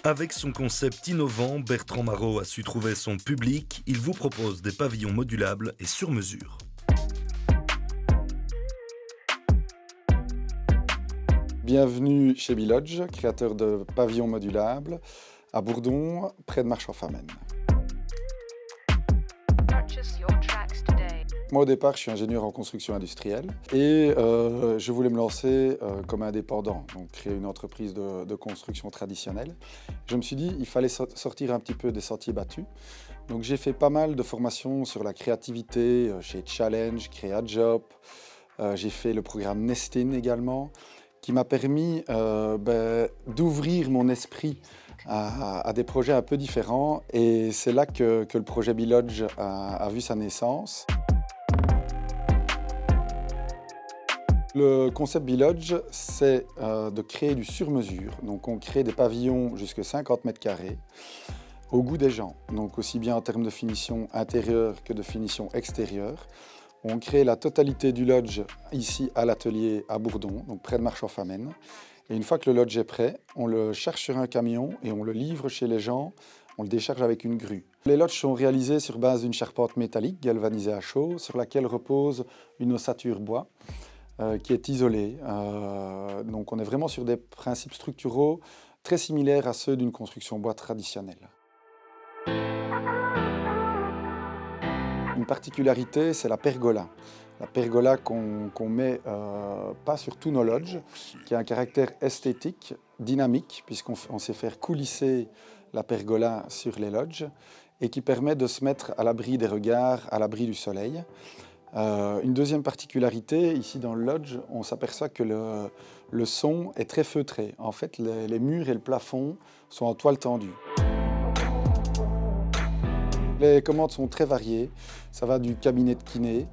Avec son concept innovant, Bertrand Marot a su trouver son public. Il vous propose des pavillons modulables et sur mesure. Bienvenue chez Bilodge, créateur de pavillons modulables à Bourdon, près de Marche-en-Famenne. Moi, au départ, je suis ingénieur en construction industrielle et je voulais me lancer comme indépendant, donc créer une entreprise de construction traditionnelle. Je me suis dit qu'il fallait sortir un petit peu des sentiers battus. Donc j'ai fait pas mal de formations sur la créativité chez Challenge, CréaJob. J'ai fait le programme Nestin également, qui m'a permis d'ouvrir mon esprit à des projets un peu différents. Et c'est là que le projet Bilodge a vu sa naissance. Le concept Bilodge, c'est de créer du sur-mesure. Donc on crée des pavillons jusqu'à 50 mètres carrés au goût des gens. Donc aussi bien en termes de finition intérieure que de finition extérieure. On crée la totalité du lodge ici à l'atelier à Bourdon, donc près de Marche-en-Famenne. Et une fois que le lodge est prêt, on le charge sur un camion et on le livre chez les gens. On le décharge avec une grue. Les lodges sont réalisés sur base d'une charpente métallique galvanisée à chaud, sur laquelle repose une ossature bois qui est isolée. Donc on est vraiment sur des principes structuraux très similaires à ceux d'une construction bois traditionnelle. Une particularité, c'est la pergola. La pergola qu'on met pas sur tous nos lodges, qui a un caractère esthétique, dynamique, puisqu'on sait faire coulisser la pergola sur les lodges, et qui permet de se mettre à l'abri des regards, à l'abri du soleil. Une deuxième particularité, ici dans le lodge, on s'aperçoit que le son est très feutré. En fait, les murs et le plafond sont en toile tendue. Les commandes sont très variées. Ça va du cabinet de kiné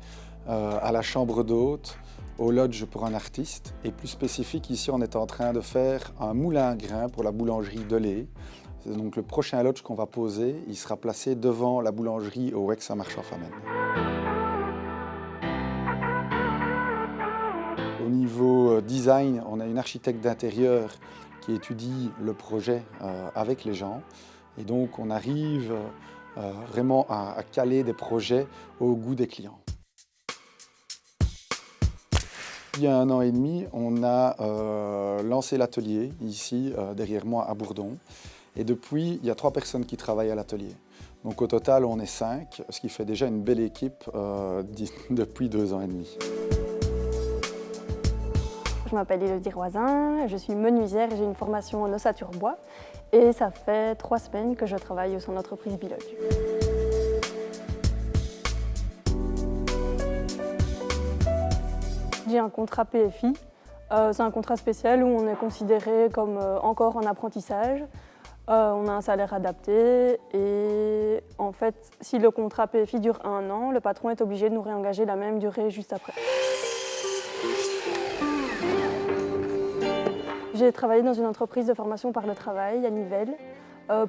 à la chambre d'hôte, au lodge pour un artiste. Et plus spécifique, ici, on est en train de faire un moulin à grains pour la boulangerie Delay. C'est donc le prochain lodge qu'on va poser. Il sera placé devant la boulangerie au Wex à Marche-en-Famenne. Au niveau design, on a une architecte d'intérieur qui étudie le projet avec les gens. Et donc, on arrive vraiment à caler des projets au goût des clients. Il y a 1 an et demi, on a lancé l'atelier ici, derrière moi, à Bourdon. Et depuis, il y a 3 personnes qui travaillent à l'atelier. Donc au total, on est 5, ce qui fait déjà une belle équipe depuis 2 ans et demi. Je m'appelle Élodie Roisin, je suis menuisière et j'ai une formation en ossature bois. Et ça fait 3 semaines que je travaille au sein de l'entreprise Bilodge. J'ai un contrat PFI. C'est un contrat spécial où on est considéré comme encore en apprentissage. On a un salaire adapté et en fait, si le contrat PFI dure 1 an, le patron est obligé de nous réengager la même durée juste après. J'ai travaillé dans une entreprise de formation par le travail à Nivelles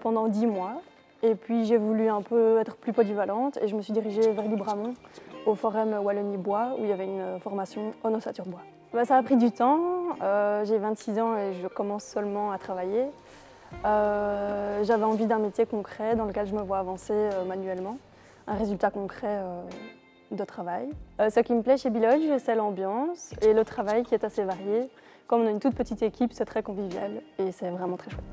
pendant 10 mois. Et puis j'ai voulu un peu être plus polyvalente et je me suis dirigée vers Libramont, au Forum Wallonie-Bois, où il y avait une formation en ossature bois. Ça a pris du temps, j'ai 26 ans et je commence seulement à travailler. J'avais envie d'un métier concret dans lequel je me vois avancer manuellement, un résultat concret de travail. Ce qui me plaît chez Bilodge, c'est l'ambiance et le travail qui est assez varié. Comme on a une toute petite équipe, c'est très convivial et c'est vraiment très chouette.